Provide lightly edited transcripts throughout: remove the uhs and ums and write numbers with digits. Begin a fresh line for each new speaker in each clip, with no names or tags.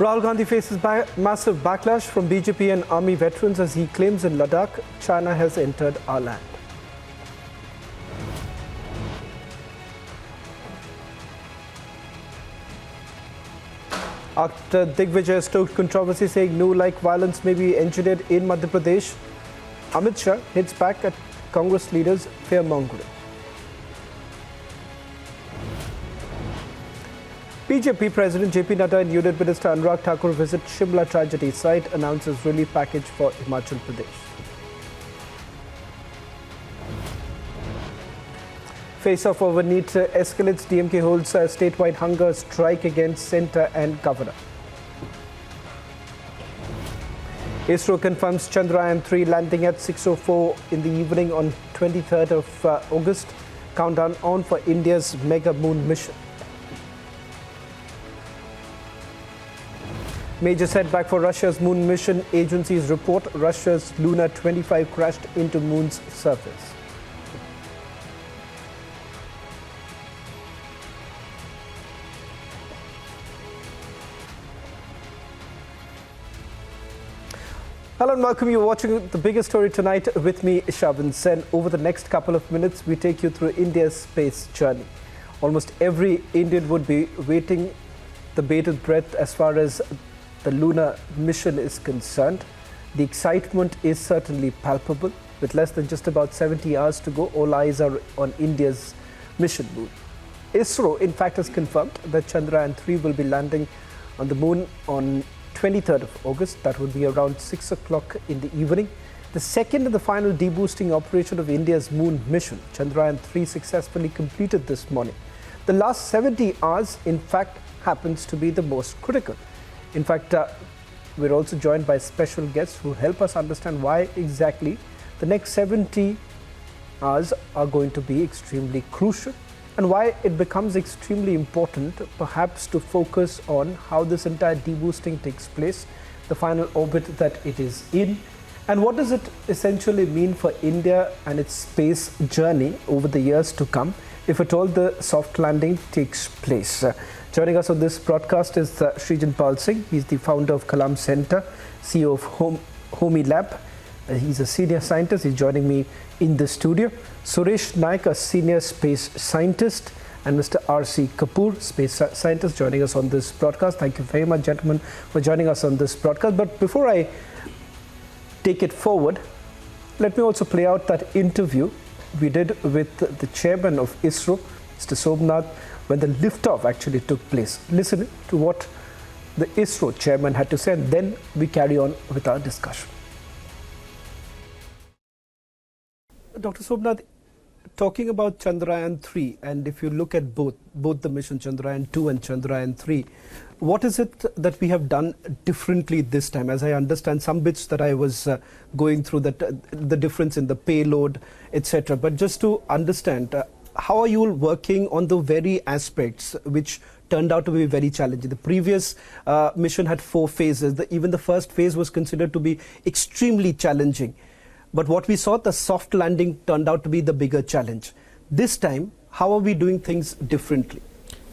Rahul Gandhi faces massive backlash from BJP and army veterans as he claims in Ladakh, China has entered our land. After Digvijay stoked controversy saying no like violence may be engineered in Madhya Pradesh, Amit Shah hits back at Congress leaders' fear-mongering. BJP President JP Nadda and Union Minister Anurag Thakur visit Shimla tragedy site, announces relief package for Himachal Pradesh. Face-off over NEET escalates, DMK holds a statewide hunger strike against centre and governor. ISRO confirms Chandrayaan-3 landing at 6:04 in the evening on 23rd of August. Countdown on for India's mega moon mission. Major setback for Russia's moon mission. Agencies report Russia's lunar 25 crashed into moon's surface. Hello and welcome. You're watching the biggest story tonight with me, Shavan Sen. Over the next couple of minutes, we take you through India's space journey. Almost every Indian would be waiting the bated breath as far as the lunar mission is concerned. The excitement is certainly palpable. With less than just about 70 hours to go, all eyes are on India's mission moon. ISRO, in fact, has confirmed that Chandrayaan-3 will be landing on the moon on 23rd of August. That would be around 6 o'clock in the evening. The second and the final deboosting operation of India's moon mission. Chandrayaan-3 successfully completed this morning. The last 70 hours, in fact, happens to be the most critical. In fact, we're also joined by special guests who help us understand why exactly the next 70 hours are going to be extremely crucial and why it becomes extremely important perhaps to focus on how this entire deboosting takes place, the final orbit that it is in, and what does it essentially mean for India and its space journey over the years to come, if at all the soft landing takes place. Joining us on this broadcast is Srijan Pal Singh. He's the founder of Kalam Center, CEO of Homi Lab. He's a senior scientist. He's joining me in the studio. Suresh Naik, a senior space scientist, and Mr. R.C. Kapoor, space scientist, joining us on this broadcast. Thank you very much, gentlemen, for joining us on this broadcast. But before I take it forward, let me also play out that interview we did with the chairman of ISRO, Mr. Somnath, when the liftoff actually took place. Listen to what the ISRO chairman had to say, and then we carry on with our discussion. Dr. Somnath, talking about Chandrayaan-3, and if you look at both the mission, Chandrayaan-2 and Chandrayaan-3, what is it that we have done differently this time? As I understand, some bits that I was going through, that the difference in the payload, etc. But just to understand, how are you working on the very aspects which turned out to be very challenging? The previous mission had 4 phases. Even the first phase was considered to be extremely challenging. But what we saw, the soft landing turned out to be the bigger challenge. This time, how are we doing things differently?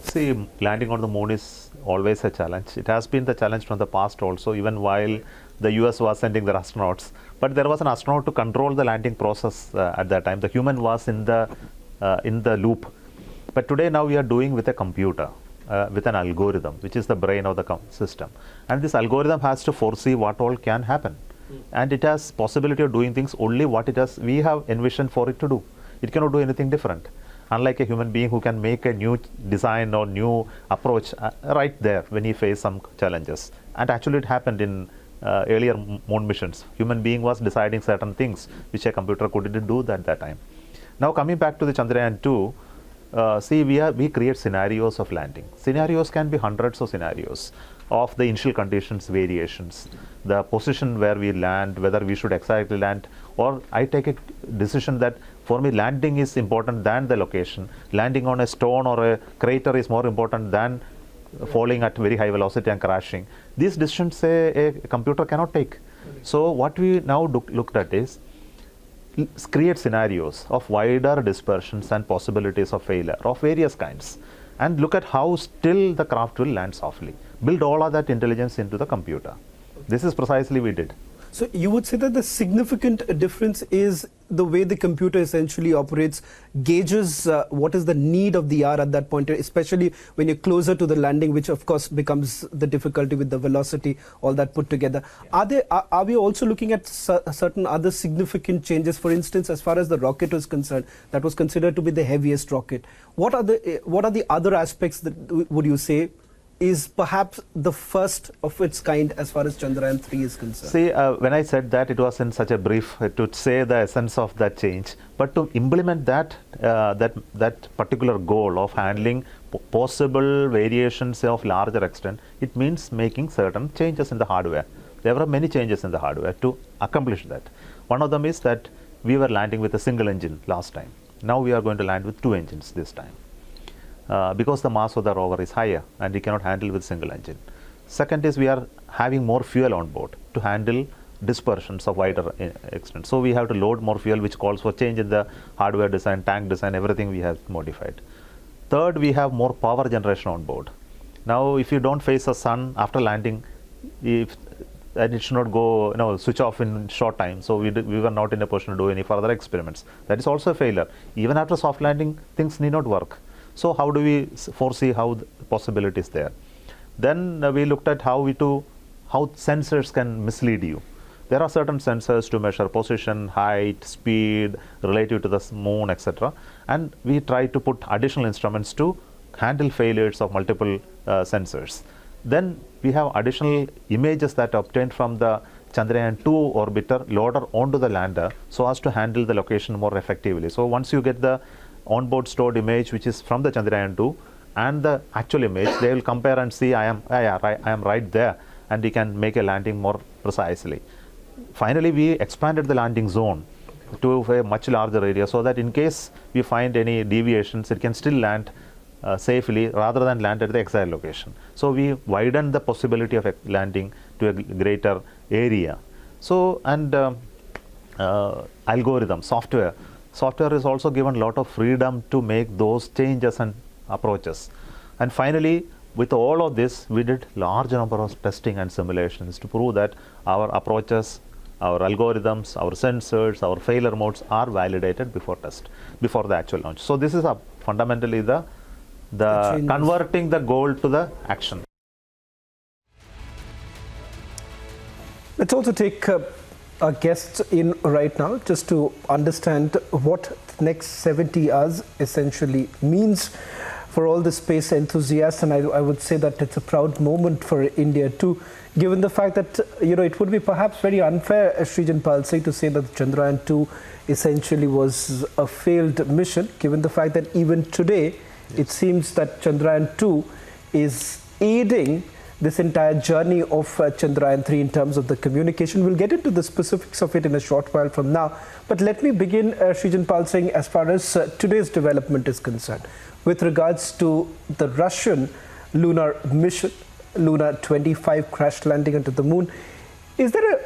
See, landing on the moon is always a challenge. It has been the challenge from the past also, even while the US was sending their astronauts. But there was an astronaut to control the landing process at that time. The human was in the loop. But today now we are doing with a computer, with an algorithm, which is the brain of the system. And this algorithm has to foresee what all can happen. And it has possibility of doing things only what we have envisioned for it to do. It cannot do anything different. Unlike a human being who can make a new design or new approach right there when he faced some challenges. And actually it happened in earlier moon missions. Human being was deciding certain things which a computer couldn't do at that time. Now coming back to the Chandrayaan-2, see, we create scenarios of landing. Scenarios can be hundreds of scenarios of the initial conditions variations, the position where we land, whether we should exactly land, or I take a decision that for me landing is important than the location. Landing on a stone or a crater is more important than falling at very high velocity and crashing. These decisions a computer cannot take. So what we now looked at is create scenarios of wider dispersions and possibilities of failure of various kinds. and look at how still the craft will land softly. Build all of that intelligence into the computer. This is precisely we did.
So you would say that the significant difference is the way the computer essentially operates, gauges what is the need of the hour at that point, especially when you're closer to the landing, which of course becomes the difficulty with the velocity, all that put together. Are we also looking at certain other significant changes? For instance, as far as the rocket was concerned, that was considered to be the heaviest rocket. What are the other aspects that would you say is perhaps the first of its kind as far as Chandrayaan-3 is concerned?
See, when I said that, it was in such a brief to say the essence of that change. But to implement that, that particular goal of handling possible variations of larger extent, it means making certain changes in the hardware. There were many changes in the hardware to accomplish that. One of them is that we were landing with a single engine last time. Now we are going to land with 2 engines this time. Because the mass of the rover is higher and we cannot handle with single engine. Second is we are having more fuel on board to handle dispersions of wider extent. So we have to load more fuel, which calls for change in the hardware design, tank design, everything we have modified. Third, we have more power generation on board. Now if you don't face the sun after landing, and it should not go, switch off in short time. So we were not in a position to do any further experiments. That is also a failure. Even after soft landing, things need not work. So how do we foresee how the possibilities there? Then we looked at how sensors can mislead you. There are certain sensors to measure position, height, speed, relative to the moon, etc. And we try to put additional instruments to handle failures of multiple sensors. Then we have additional images that are obtained from the Chandrayaan-2 orbiter loaded onto the lander so as to handle the location more effectively. So once you get the onboard stored image, which is from the Chandrayaan-2 and the actual image, they will compare and see I am right there, and we can make a landing more precisely. Finally, we expanded the landing zone to a much larger area so that in case we find any deviations, it can still land safely rather than land at the exact location. So we widened the possibility of landing to a greater area. So, and algorithm, software is also given a lot of freedom to make those changes and approaches. And finally, with all of this, we did large number of testing and simulations to prove that our approaches, our algorithms, our sensors, our failure modes are validated before the actual launch. So this is fundamentally the converting the goal to the action.
Let's also take our guests in right now just to understand what the next 70 hours essentially means for all the space enthusiasts, and I would say that it's a proud moment for India too, given the fact that it would be perhaps very unfair, Srijan Pal Singh, to say that Chandrayaan-2 essentially was a failed mission, given the fact that even today it seems that Chandrayaan-2 is aiding this entire journey of Chandrayaan-3 in terms of the communication. We'll get into the specifics of it in a short while from now. But let me begin, Srijan Pal Singh, as far as today's development is concerned. With regards to the Russian lunar mission, Lunar 25 crash landing onto the moon, is there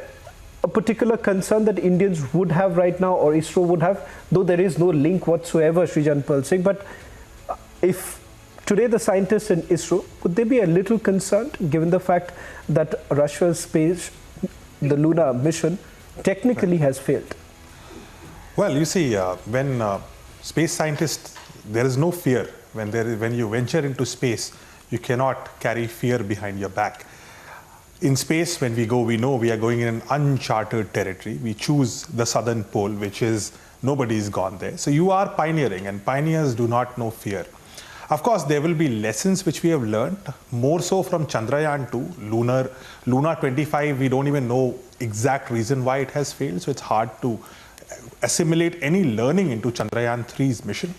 a particular concern that Indians would have right now, or ISRO would have, though there is no link whatsoever, Srijan Pal Singh, but if today the scientists in ISRO, would they be a little concerned given the fact that Russia's space, the lunar mission, technically has failed?
Well, you see, when space scientists, there is no fear. When you venture into space, you cannot carry fear behind your back. In space, when we go, we know we are going in an uncharted territory. We choose the southern pole, which is nobody's gone there. So you are pioneering, and pioneers do not know fear. Of course, there will be lessons which we have learned, more so from Chandrayaan-2. Lunar 25, we don't even know exact reason why it has failed, so it's hard to assimilate any learning into Chandrayaan-3's mission.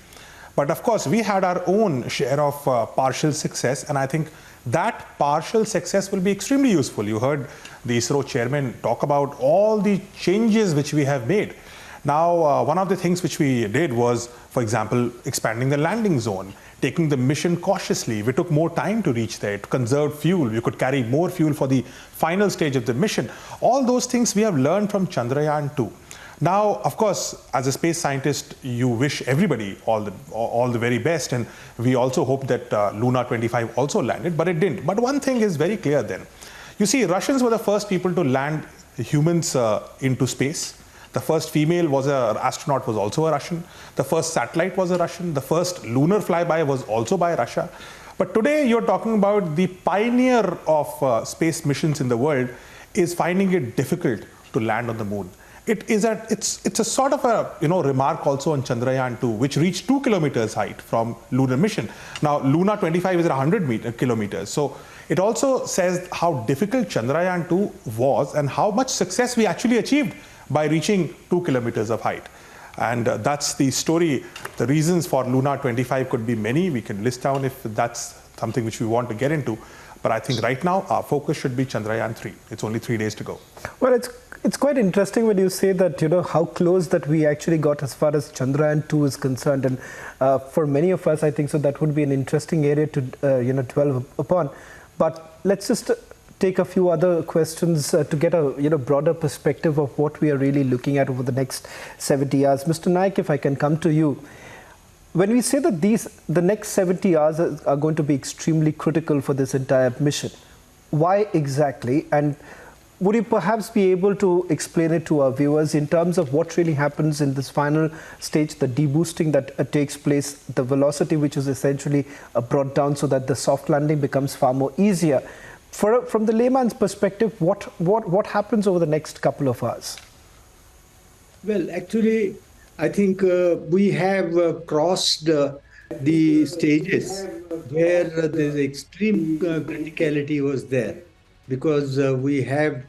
But of course, we had our own share of partial success, and I think that partial success will be extremely useful. You heard the ISRO chairman talk about all the changes which we have made. Now, one of the things which we did was, for example, expanding the landing zone, taking the mission cautiously. We took more time to reach there, to conserve fuel. We could carry more fuel for the final stage of the mission. All those things we have learned from Chandrayaan-2. Now, of course, as a space scientist, you wish everybody all the very best, and we also hope that Luna 25 also landed, but it didn't. But one thing is very clear then. You see, Russians were the first people to land humans into space. The first female astronaut was also a Russian. The first satellite was a Russian. The first lunar flyby was also by Russia. But today you're talking about the pioneer of space missions in the world is finding it difficult to land on the moon. It's a sort of a remark also on Chandrayaan-3, which reached 2 kilometers height from lunar mission. Now Luna 25 is at 100 kilometers. So it also says how difficult Chandrayaan-2 was and how much success we actually achieved by reaching 2 kilometers of height. And that's the story. The reasons for Luna 25 could be many. We can list down if that's something which we want to get into. But I think right now our focus should be Chandrayaan-3. It's only 3 days to go.
Well, it's quite interesting when you say that, how close that we actually got as far as Chandrayaan-2 is concerned. And for many of us, I think so that would be an interesting area to, dwell upon. But let's just take a few other questions to get a broader perspective of what we are really looking at over the next 70 hours. Mr. Naik, if I can come to you. When we say that the next 70 hours are going to be extremely critical for this entire mission, why exactly? And would you perhaps be able to explain it to our viewers in terms of what really happens in this final stage, the deboosting that takes place, the velocity which is essentially brought down so that the soft landing becomes far more easier? From the layman's perspective, what happens over the next couple of hours?
Well, actually, I think we have crossed the stages where the extreme criticality was there, because we have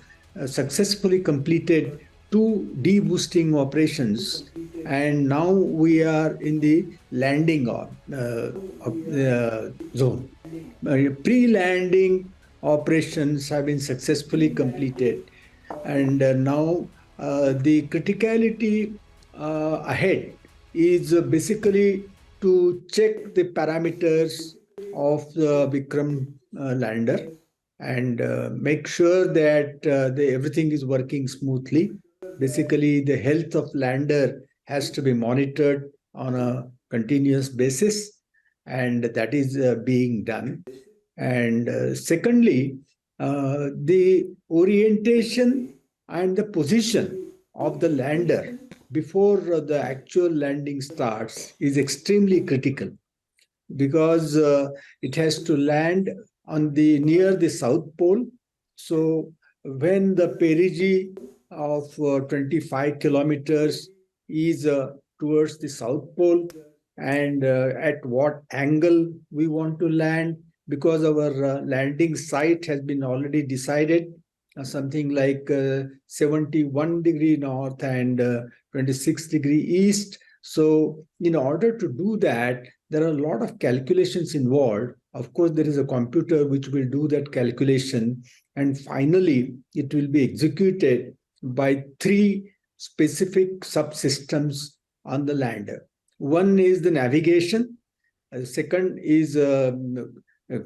successfully completed 2 deboosting operations, and now we are in the landing zone. Pre-landing operations have been successfully completed, and now the criticality ahead is basically to check the parameters of the Vikram lander and make sure that everything is working smoothly. Basically, the health of lander has to be monitored on a continuous basis, and that is being done. And secondly, the orientation and the position of the lander before the actual landing starts is extremely critical, because it has to land on near the South Pole. So when the perigee of 25 kilometers is towards the South Pole, and at what angle we want to land, because our landing site has been already decided, something like 71 degree north and 26 degree east. So in order to do that, there are a lot of calculations involved. Of course, there is a computer which will do that calculation, and finally it will be executed by 3 specific subsystems on the lander. One is the navigation, second is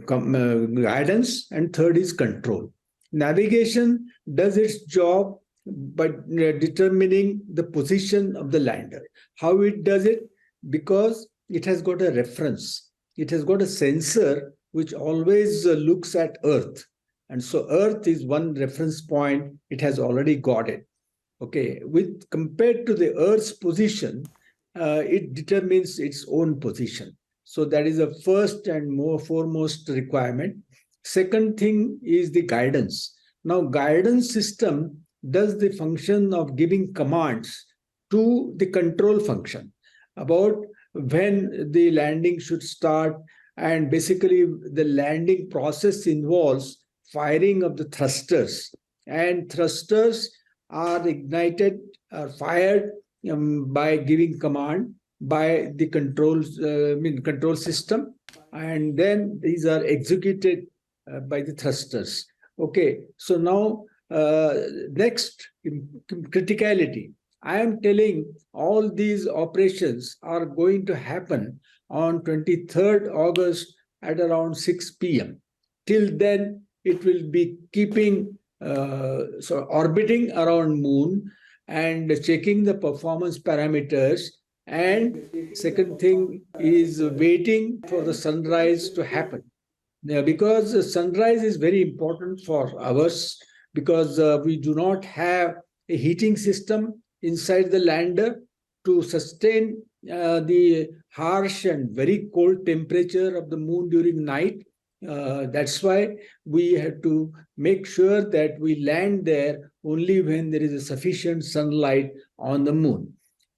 guidance, and third is control. Navigation does its job by determining the position of the lander. How it does it? Because it has got a reference. It has got a sensor which always looks at Earth. And so Earth is one reference point. It has already got it. Okay, compared to the Earth's position, it determines its own position. So that is the first and foremost requirement. Second thing is the guidance. Now, guidance system does the function of giving commands to the control function about when the landing should start, and basically the landing process involves firing of the thrusters, and thrusters are ignited or fired by giving command by the control system, and then these are executed by the thrusters. Okay, so now next, criticality. I am telling all these operations are going to happen on 23rd August at around 6 p.m. Till then, it will be keeping orbiting around moon, and checking the performance parameters. And second thing is waiting for the sunrise to happen. Yeah, because the sunrise is very important for us, because we do not have a heating system inside the lander to sustain the harsh and very cold temperature of the moon during night. That's why we have to make sure that we land there only when there is a sufficient sunlight on the moon.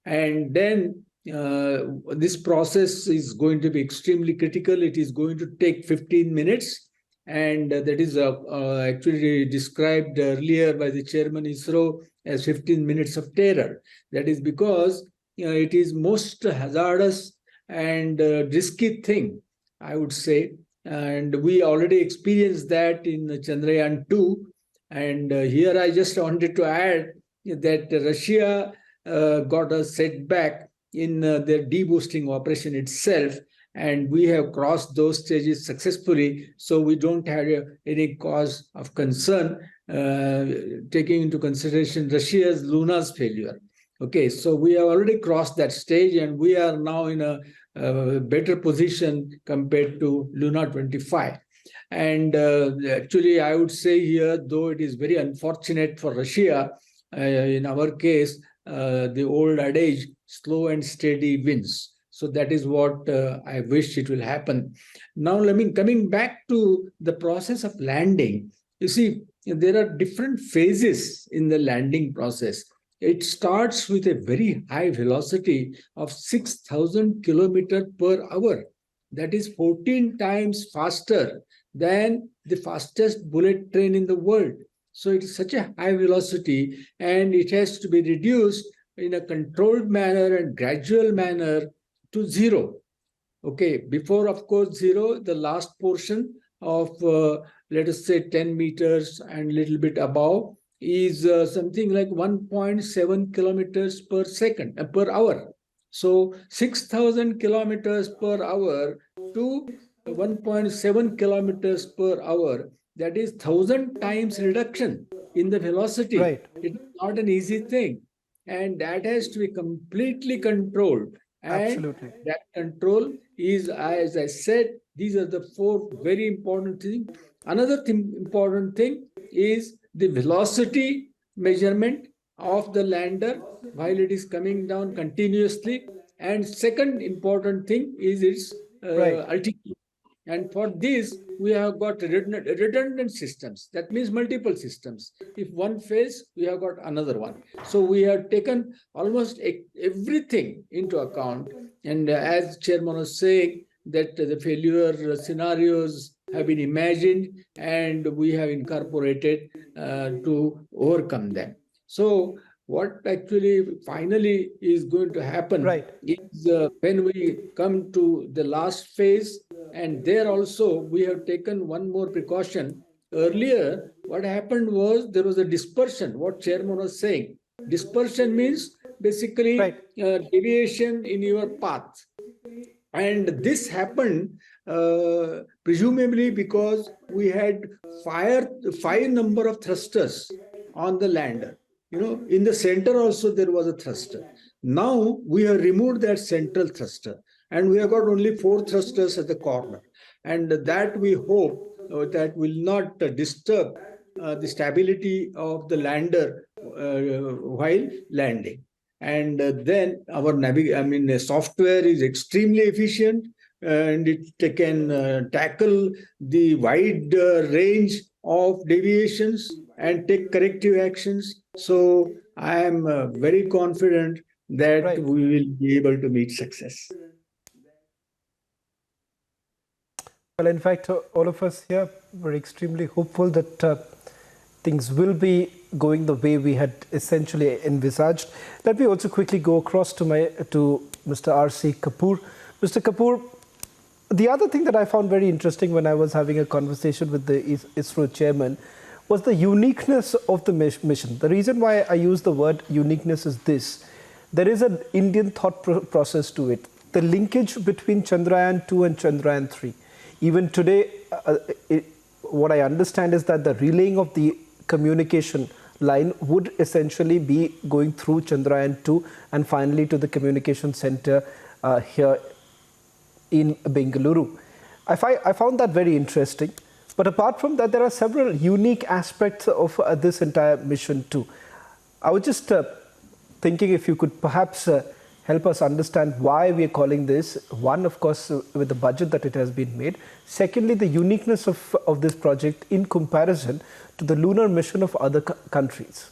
And then this process is going to be extremely critical. It is going to take 15 minutes. And that is actually described earlier by the chairman ISRO as 15 minutes of terror. That is because it is most hazardous and risky thing, I would say. And we already experienced that in Chandrayaan-2. And here I just wanted to add that Russia got a setback in their deboosting operation itself, and we have crossed those stages successfully, so we don't have any cause of concern, taking into consideration Russia's lunar failure. Okay, so we have already crossed that stage, and we are now in a better position compared to Lunar 25. And actually, I would say here, though it is very unfortunate for Russia, in our case, the old adage, slow and steady wins. So that is what I wish it will happen. Now, coming back to the process of landing, you see, there are different phases in the landing process. It starts with a very high velocity of 6,000 kilometers per hour. That is 14 times faster than the fastest bullet train in the world. So it is such a high velocity, and it has to be reduced in a controlled manner and gradual manner to zero. Okay, before, of course, zero, the last portion of, let us say, 10 meters and a little bit above is something like 1.7 kilometers per second, per hour. So 6,000 kilometers per hour to 1.7 kilometers per hour, that is 1,000 times reduction in the velocity.
Right.
It's not an easy thing. And that has to be completely controlled. And
Absolutely.
that control is, as I said, these are the four very important things. Another important thing is the velocity measurement of the lander while it is coming down continuously. And second important thing is its altitude. And for this, we have got redundant systems. That means multiple systems. If one fails, we have got another one. So we have taken almost everything into account. And as Chairman was saying, that the failure scenarios have been imagined and we have incorporated to overcome them. So what actually finally is going to happen is when we come to the last phase, and there also we have taken one more precaution. Earlier, what happened was there was a dispersion, what Chairman was saying. Dispersion means basically deviation in your path. And this happened presumably because we had five number of thrusters on the lander. You know, in the center also there was a thruster. Now we have removed that central thruster, and we have got only 4 thrusters at the corner. And that we hope that will not disturb the stability of the lander while landing. And then our software is extremely efficient, and it can tackle the wide range of deviations and take corrective actions. So I am very confident that we will be able to meet success.
Well, in fact, all of us here were extremely hopeful that things will be going the way we had essentially envisaged. Let me also quickly go across to Mr. R.C. Kapoor. Mr. Kapoor, the other thing that I found very interesting when I was having a conversation with the ISRO chairman was the uniqueness of the mission. The reason why I use the word uniqueness is this. There is an Indian thought process to it. The linkage between Chandrayaan-2 and Chandrayaan-3. Even today, what I understand is that the relaying of the communication line would essentially be going through Chandrayaan-2 and finally to the communication center here in Bengaluru. I found that very interesting. But apart from that, there are several unique aspects of this entire mission too. I was just thinking if you could perhaps help us understand why we are calling this. One, of course, with the budget that it has been made. Secondly, the uniqueness of this project in comparison to the lunar mission of other countries.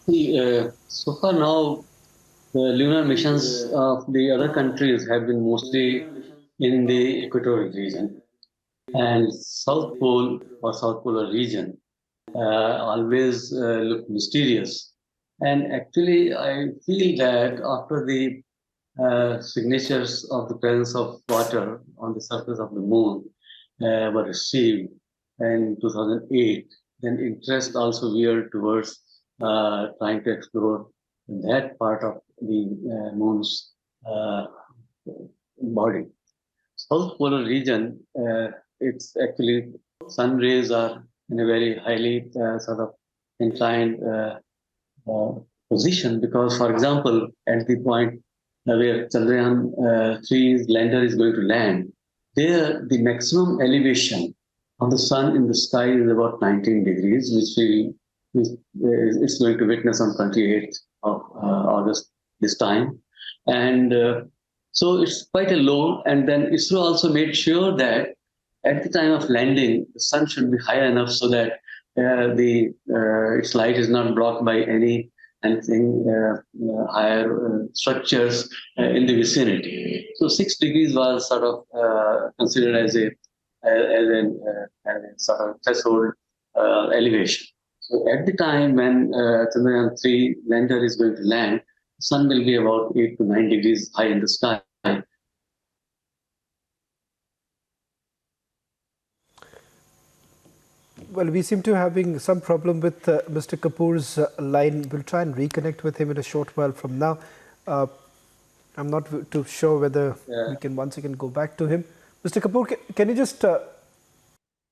So far now, the lunar missions of the other countries have been mostly in the equatorial region. And South Pole or South Polar region always look mysterious. And actually, I feel that after the signatures of the presence of water on the surface of the moon were received in 2008, then interest also veered towards trying to explore that part of the moon's body. South Polar region, it's actually sun rays are in a very highly sort of inclined position because, for example, at the point where Chandrayaan-3's lander is going to land, there the maximum elevation of the sun in the sky is about 19 degrees, which it's going to witness on 28th of August this time. And so it's quite a low. And then ISRO also made sure that at the time of landing, the sun should be high enough so that its light is not blocked by anything higher structures in the vicinity. So 6 degrees was sort of considered as a sort of threshold elevation. So at the time when Chandrayaan-3 lander is going to land, the sun will be about 8 to 9 degrees high in the sky.
Well, we seem to be having some problem with Mr. Kapoor's line. We'll try and reconnect with him in a short while from now. I'm not too sure whether we can once again go back to him. Mr. Kapoor, can you just?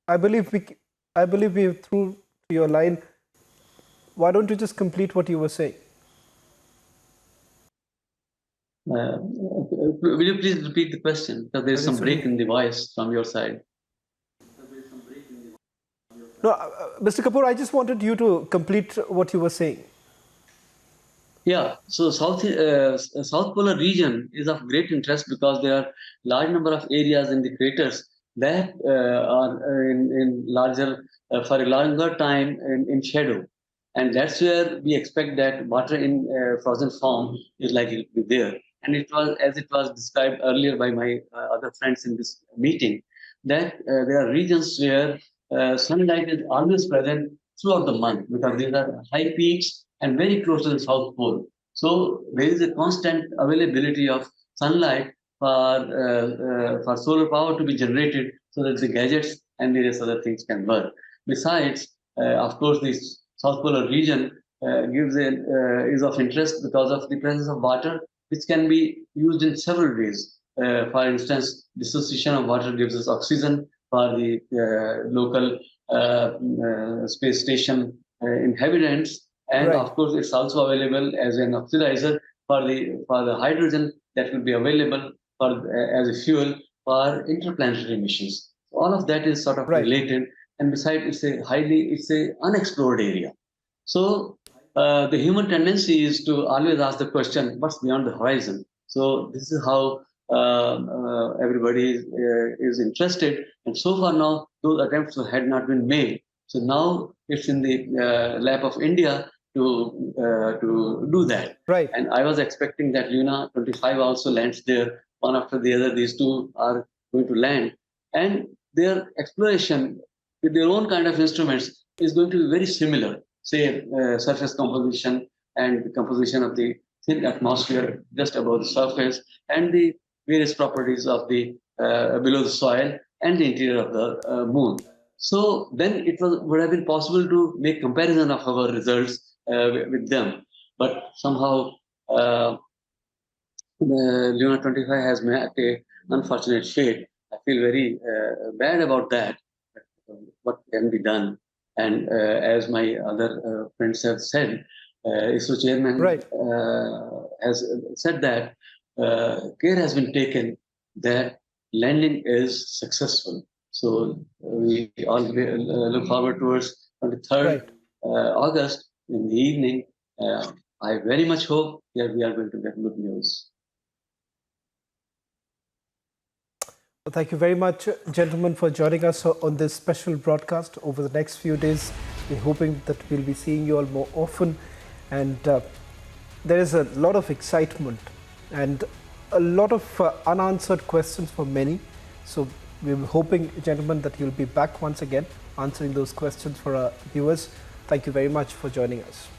I believe we are through to your line. Why don't you just complete what you were saying?
Will you please repeat the question? Because there is some break in the voice from your side.
No, Mr. Kapoor, I just wanted you to complete what you were saying.
Yeah, so South Polar region is of great interest because there are large number of areas in the craters that are in larger, for a longer time in shadow. And that's where we expect that water in frozen form is likely to be there. And it was, as it was described earlier by my other friends in this meeting, that there are regions where sunlight is always present throughout the month because these are high peaks and very close to the South Pole. So there is a constant availability of sunlight for solar power to be generated so that the gadgets and various other things can work. Besides, of course, this South Polar region is of interest because of the presence of water, which can be used in several ways. For instance, dissociation of water gives us oxygen for the local space station inhabitants, and of course, it's also available as an oxidizer for the hydrogen that will be available as a fuel for interplanetary missions. All of that is sort of related, and besides, it's a unexplored area. So the human tendency is to always ask the question, what's beyond the horizon? So this is how everybody is interested. And so far now, those attempts had not been made. So now it's in the lap of India to do that.
Right.
And I was expecting that Luna 25 also lands there, one after the other. These two are going to land. And their exploration with their own kind of instruments is going to be very similar. Say surface composition and the composition of the thin atmosphere just above the surface, and the various properties of the below the soil and the interior of the moon. So then it would have been possible to make comparison of our results with them. But somehow Luna 25 has met an unfortunate fate. I feel very bad about that. What can be done? And as my other friends have said, ISRO chairman
Right.
has said that care has been taken that landing is successful. So we all look forward towards 23rd
Right.
August in the evening. I very much hope that we are going to get good news.
Well, thank you very much, gentlemen, for joining us on this special broadcast. Over the next few days, we're hoping that we'll be seeing you all more often. And there is a lot of excitement and a lot of unanswered questions for many. So we're hoping, gentlemen, that you'll be back once again answering those questions for our viewers. Thank you very much for joining us.